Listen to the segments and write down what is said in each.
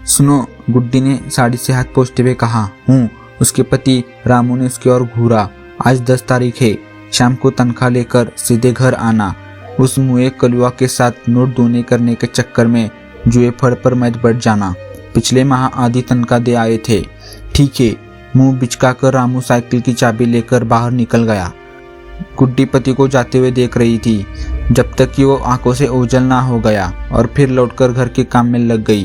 सुनो, गुड्डी ने साड़ी से हाथ पोंछते हुए कहा। हूँ। उसके पति रामू ने उसकी ओर घूरा। आज 10 तारीख है। शाम को तनख्वाह लेकर सीधे घर आना। उस मुए कलुआ के साथ नोट दूनी करने के चक्कर में जुए फड़ पर मत बढ़ जाना। पिछले माह आधी तनख्वाह दे आए थे। ठीक है। मुंह बिचकाकर रामू साइकिल की चाबी लेकर बाहर निकल गया। गुड्डी पति को जाते हुए देख रही थी जब तक कि वो आंखों से ओझल ना हो गया और फिर लौटकर घर के काम में लग गई।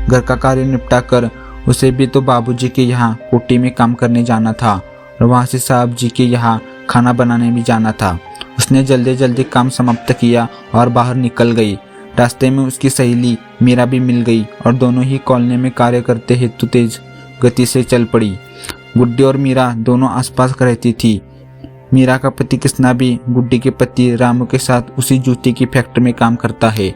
घर का कार्य निपटा कर उसे भी तो बाबूजी के यहाँ कोठी में काम करने जाना था और वहाँ से साहब जी के यहाँ खाना बनाने भी जाना था। उसने जल्दी जल्दी काम समाप्त किया और बाहर निकल गई। रास्ते में उसकी सहेली मीरा भी मिल गई और दोनों ही कॉलोनी में कार्य करते हेतु तेज गति से चल पड़ी। गुड्डी और मीरा दोनों आसपास रहती थी। मीरा का पति कृष्णा भी गुड्डी के पति रामू के साथ उसी जूती की फैक्ट्री में काम करता है।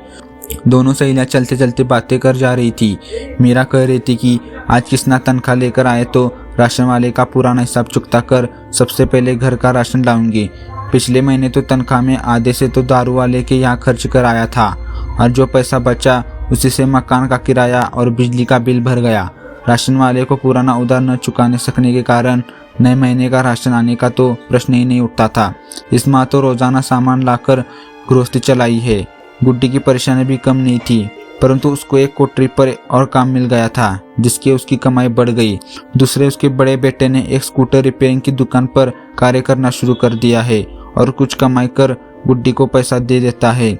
दोनों सहेलियां चलते चलते बातें कर जा रही थी। मीरा कह रही थी कि आज कृष्णा तनख्वाह लेकर आए तो राशन वाले का पुराना हिसाब चुकता कर सबसे पहले घर का राशन लाऊंगी। पिछले महीने तो तनख्वाह में आधे से तो दारू वाले के यहाँ खर्च कर आया था और जो पैसा बचा उसी से मकान का किराया और बिजली का बिल भर गया। राशन वाले को पुराना उधार न चुकाने सकने के कारण नए महीने का राशन आने का तो प्रश्न ही नहीं उठता था। इस माह तो रोजाना सामान लाकर गृहस्थी चलाई है। गुड्डी की परेशानी भी कम नहीं थी, परंतु उसको एक कोठरी पर और काम मिल गया था जिसकी उसकी कमाई बढ़ गई। दूसरे उसके बड़े बेटे ने एक स्कूटर रिपेयरिंग की दुकान पर कार्य करना शुरू कर दिया है और कुछ कमाई कर गुड्डी को पैसा दे देता है।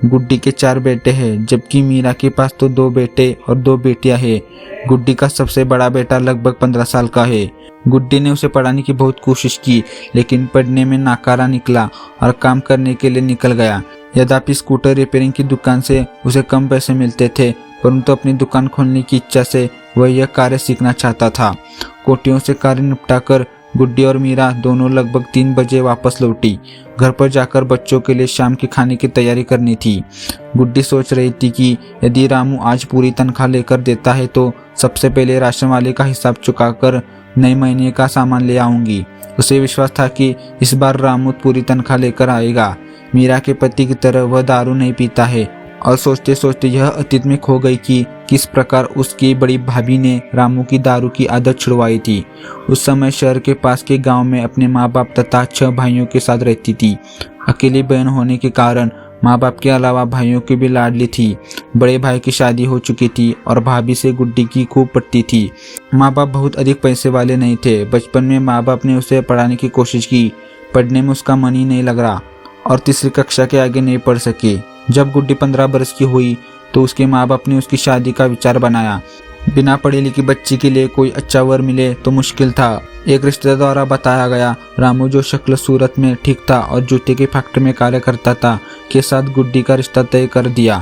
गुड्डी के 4 बेटे हैं जबकि मीरा के पास तो 2 बेटे और 2 बेटियां हैं। गुड्डी का सबसे बड़ा बेटा लगभग 15 साल का है। गुड्डी ने उसे पढ़ाने की बहुत कोशिश की लेकिन पढ़ने में नाकारा निकला और काम करने के लिए निकल गया। यद्यपि स्कूटर रिपेयरिंग की दुकान से उसे कम पैसे मिलते थे, परंतु अपनी दुकान खोलने की इच्छा से वह यह कार्य सीखना चाहता था। कोटियों से कार्य निपटाकर गुड्डी और मीरा दोनों लगभग 3 बजे वापस लौटी। घर पर जाकर बच्चों के लिए शाम के खाने की तैयारी करनी थी। गुड्डी सोच रही थी कि यदि रामू आज पूरी तनख्वाह लेकर देता है तो सबसे पहले राशन वाले का हिसाब चुकाकर नए महीने का सामान ले आऊंगी। उसे विश्वास था कि इस बार रामू पूरी तनख्वाह लेकर आएगा। मीरा के पति की तरह वह दारू नहीं पीता है और सोचते सोचते यह अतीत में खो गई कि किस प्रकार उसकी बड़ी भाभी ने रामू की दारू की आदत छुड़वाई थी। उस समय शहर के पास के गांव में अपने माँ बाप तथा 6 भाइयों के साथ रहती थी। अकेली बहन होने के कारण माँ बाप के अलावा भाइयों की भी लाडली थी। बड़े भाई की शादी हो चुकी थी और भाभी से गुड्डी की खूब पटती थी। माँ बाप बहुत अधिक पैसे वाले नहीं थे। बचपन में माँ बाप ने उसे पढ़ाने की कोशिश की, पढ़ने में उसका मन ही नहीं लग रहा और तीसरी कक्षा के आगे नहीं पढ़ सके। जब गुड्डी 15 वर्ष की हुई तो उसके माँ बाप ने उसकी शादी का विचार बनाया। बिना पढ़ी लिखी बच्ची के लिए कोई अच्छा वर मिले तो मुश्किल था। एक रिश्तेदार द्वारा बताया गया रामू जो शक्ल सूरत में ठीक था और जूते की फैक्ट्री में कार्य करता था के साथ गुड्डी का रिश्ता तय कर दिया।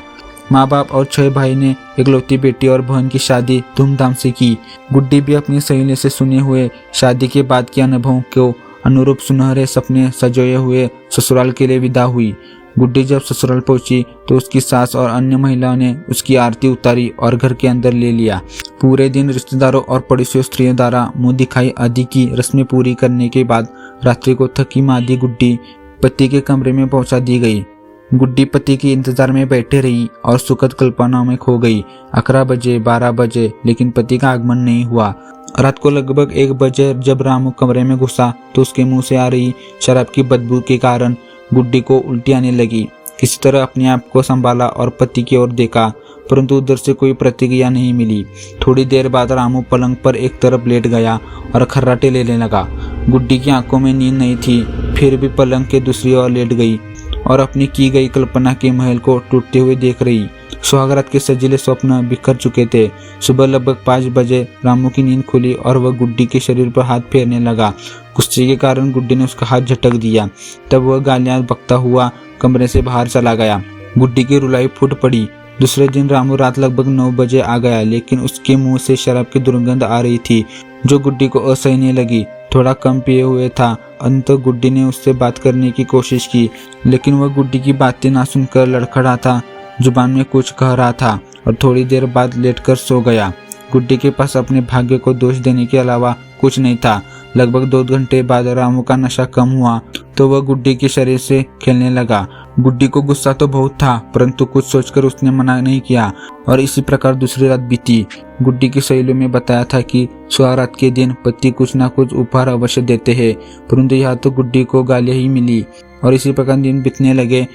माँ बाप और 6 भाई ने इकलौती बेटी और बहन की शादी धूमधाम से की। गुड्डी भी अपनी सहेली से सुने हुए शादी के बाद के अनुभवों को अनुरूप सुनहरे सपने सजोए हुए ससुराल के लिए विदा हुई। गुड्डी जब ससुराल पहुंची तो उसकी सास और अन्य महिलाओं ने उसकी आरती उतारी और घर के अंदर ले लिया। पूरे दिन रिश्तेदारों और पड़ोसी स्त्रियों द्वारा मुंह दिखाई आदि की रस्में पूरी करने के बाद रात्रि को थकी मादी गुड्डी पति के कमरे में पहुंचा दी गई। गुड्डी पति के इंतजार में बैठे रही और सुखद कल्पनाओं में खो गई। 11 बजे 12 बजे लेकिन पति का आगमन नहीं हुआ। रात को लगभग 1 बजे जब रामू कमरे में घुसा तो उसके मुंह से आ रही शराब की बदबू के कारण गुड्डी को उल्टी आने लगी। किसी तरह अपने आप को संभाला और पति की ओर देखा, परंतु उधर से कोई प्रतिक्रिया नहीं मिली। थोड़ी देर बाद रामू पलंग पर एक तरफ लेट गया और खर्राटे लेने लगा। गुड्डी की आंखों में नींद नहीं थी, फिर भी पलंग के दूसरी ओर लेट गई और अपनी की गई कल्पना के महल को टूटते हुए देख रही। सुहागरात के सजीले स्वप्न बिखर चुके थे। सुबह लगभग 5 बजे रामू की नींद खुली और वह गुड्डी के शरीर पर हाथ फेरने लगा। गुस्से के कारण गुड्डी ने उसका हाथ झटक दिया। तब वह गालियां बकता हुआ कमरे से बाहर चला गया। गुड्डी की रुलाई फूट पड़ी। दूसरे दिन रामू रात लगभग 9 बजे आ गया, लेकिन उसके मुंह से शराब की दुर्गंध आ रही थी जो गुड्डी को असहनीय लगी। थोड़ा कम पिए हुए था। अंत गुड्डी ने उससे बात करने की कोशिश की, लेकिन वह गुड्डी की बातें ना सुनकर लड़खड़ा था, जुबान में कुछ कह रहा था और थोड़ी देर बाद लेटकर सो गया। गुड्डी के पास अपने भाग्य को दोष देने के अलावा कुछ नहीं था। लगभग 2 घंटे बाद रामू का नशा कम हुआ तो वह गुड्डी के शरीर से खेलने लगा। गुड्डी को गुस्सा तो बहुत था, परंतु कुछ सोचकर उसने मना नहीं किया और इसी प्रकार दूसरी रात बीती। गुड्डी की सहेलियों में बताया था कि सुहागरात के दिन पति कुछ न कुछ उपहार अवश्य देते हैं, परंतु यहाँ तो गुड्डी को गालियां ही मिली और इसी प्रकार दिन बीतने लगे।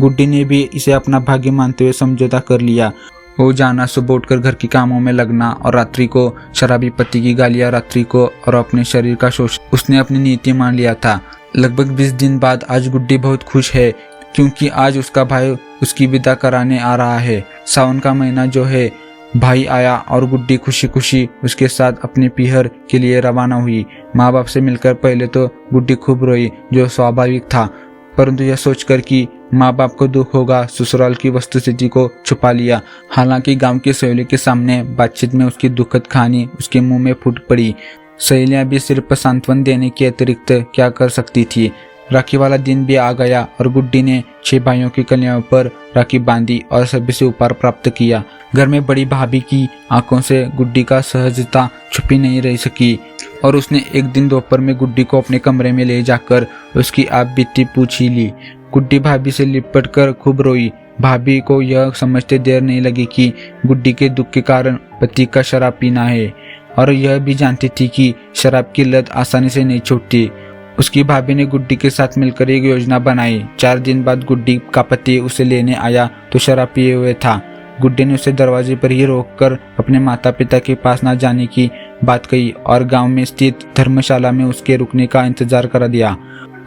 गुड्डी ने भी इसे अपना भाग्य मानते हुए समझौता कर लिया। वो जाना, सुबह उठकर घर के कामों में लगना और रात्रि को शराबी पति की गालियां, रात्रि को और अपने शरीर का शोषण उसने अपनी नीति मान लिया था। लगभग 20 दिन बाद आज गुड्डी बहुत खुश है, क्योंकि आज उसका भाई उसकी विदा कराने आ रहा है। सावन का महीना जो है, भाई आया और गुड्डी खुशी खुशी उसके साथ अपने पीहर के लिए रवाना हुई। माँ बाप से मिलकर पहले तो गुड्डी खूब रोई, जो स्वाभाविक था, परंतु यह सोचकर कि माँ बाप को दुख होगा, ससुराल की वस्तुस्थिति को छुपा लिया। हालांकि गांव की सहेलियों के सामने बातचीत में उसकी दुखद कहानी उसके मुंह में फूट पड़ी। सहेलियां भी सिर्फ सांत्वन देने के अतिरिक्त क्या कर सकती थी। राखी वाला दिन भी आ गया और गुड्डी ने 6 भाइयों की कलियों पर राखी बांधी और सभी से उपहार प्राप्त किया। घर में बड़ी भाभी की आंखों से गुड्डी का सहजता छुपी नहीं रह सकी और उसने एक दिन दोपहर में गुड्डी को अपने कमरे में ले जाकर उसकी आप बीती पूछ ही ली। गुड्डी भाभी से लिपट कर खूब रोई। भाभी को यह समझते देर नहीं लगी कि गुड्डी के दुख के कारण पति का शराब पीना है और यह भी जानती थी कि शराब की लत आसानी से नहीं छूटती। उसकी भाभी ने गुड्डी के साथ मिलकर एक योजना बनाई। 4 दिन बाद गुड्डी का पति उसे लेने आया तो शराब पिए हुए था। गुड्डी ने उसे दरवाजे पर ही रोककर अपने माता पिता के पास न जाने की बात कही और गांव में स्थित धर्मशाला में उसके रुकने का इंतजार कर दिया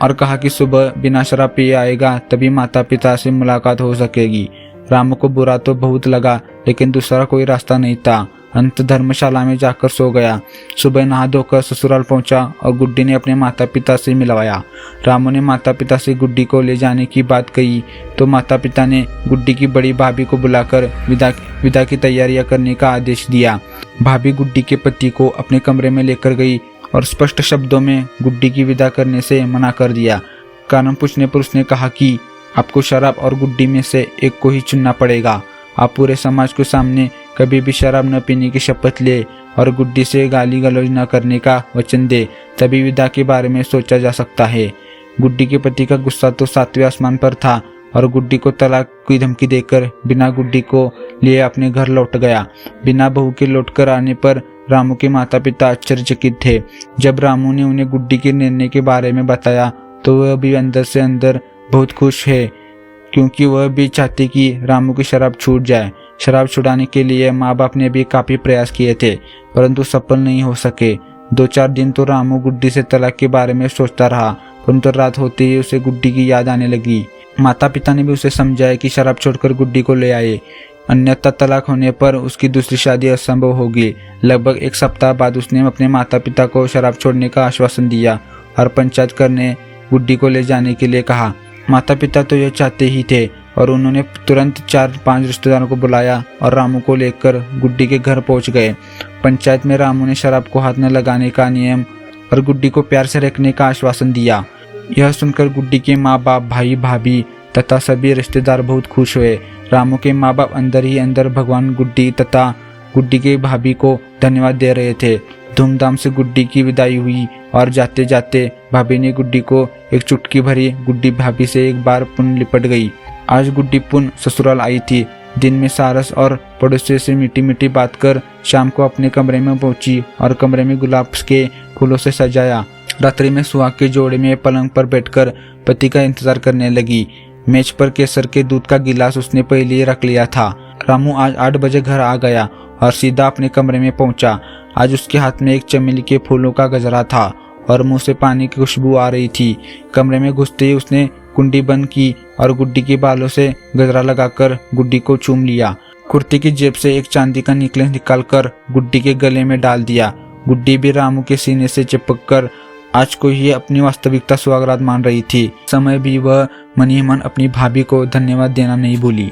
और कहा कि सुबह बिना शराब पिए आएगा, तभी माता पिता से मुलाकात हो सकेगी। रामू को बुरा तो बहुत लगा, लेकिन दूसरा कोई रास्ता नहीं था। अंत धर्मशाला में जाकर सो गया। सुबह नहा धोकर ससुराल पहुंचा और गुड्डी ने अपने माता पिता से मिलवाया। रामू ने माता पिता से गुड्डी को ले जाने की बात कही तो माता पिता ने गुड्डी की बड़ी भाभी को बुलाकर विदा की तैयारियां करने का आदेश दिया। भाभी गुड्डी के पति को अपने कमरे में लेकर गई और स्पष्ट शब्दों में गुड्डी की विदा करने से मना कर दिया। कारण पूछने पर उसने कहा कि आपको शराब और गुड्डी में से एक को ही चुनना पड़ेगा। आप पूरे समाज के सामने कभी भी शराब न पीने की शपथ ले और गुड्डी से गाली गलौज न करने का वचन दे, तभी विदा के बारे में सोचा जा सकता है। गुड्डी के पति का गुस्सा तो 7वें आसमान पर था और गुड्डी को तलाक की धमकी देकर बिना गुड्डी को लिए अपने घर लौट गया। बिना बहू के लौटकर आने पर रामू के माता पिता आश्चर्यचकित थे। जब रामू ने उन्हें गुड्डी के निर्णय के बारे में बताया तो वह भी अंदर से अंदर बहुत खुश है, क्योंकि वह भी चाहती कि रामू की शराब छूट जाए। शराब छुड़ाने के लिए माँ बाप ने भी काफी प्रयास किए थे, परंतु सफल नहीं हो सके। 2-4 दिन तो रामू गुड्डी से तलाक के बारे में सोचता रहा, परंतु रात होते ही उसे गुड्डी की याद आने लगी। माता पिता ने भी उसे समझाया कि शराब छोड़कर गुड्डी को ले आए, अन्यथा तलाक होने पर उसकी दूसरी शादी असंभव होगी। लगभग 1 सप्ताह बाद उसने अपने माता पिता को शराब छोड़ने का आश्वासन दिया और पंचायत करने गुड्डी को ले जाने के लिए कहा। माता पिता तो यह चाहते ही थे और उन्होंने तुरंत 4-5 रिश्तेदारों को बुलाया और रामू को लेकर गुड्डी के घर पहुंच गए। पंचायत में रामू ने शराब को हाथ न लगाने का नियम और गुड्डी को प्यार से रखने का आश्वासन दिया। यह सुनकर गुड्डी के माँ बाप, भाई भाभी तथा सभी रिश्तेदार बहुत खुश हुए। रामू के माँ बाप अंदर ही अंदर भगवान गुड्डी तथा गुड्डी के भाभी को धन्यवाद दे रहे थे। धूमधाम से गुड्डी की विदाई हुई और जाते जाते भाभी ने गुड्डी को एक चुटकी भरी। गुड्डी भाभी से एक बार पुनः लिपट गई। आज गुड्डी पुनः ससुराल आई थी। दिन में सारस और पड़ोसियों से मीठी मीठी बात कर शाम को अपने कमरे में पहुंची और कमरे में गुलाब के फूलों से सजाया। रात्रि में सुहाग के जोड़े में पलंग पर बैठकर पति का इंतजार करने लगी। मेज पर केसर के दूध का गिलास उसने पहले ही रख लिया था। रामू आज 8 बजे घर आ गया और सीधा अपने कमरे में पहुंचा। आज उसके हाथ में एक चमेली के फूलों का गजरा था और मुंह से पानी की खुशबू आ रही थी। कमरे में घुसते ही उसने कुंडी बंद की और गुड्डी के बालों से गजरा लगाकर गुड्डी को चूम लिया। कुर्ती की जेब से एक चांदी का नेकलेस निकालकर गुड्डी के गले में डाल दिया। गुड्डी भी रामू के सीने से चिपककर आज को ही अपनी वास्तविकता सुहागरात मान रही थी। समय भी वह मन ही मन अपनी भाभी को धन्यवाद देना नहीं भूली।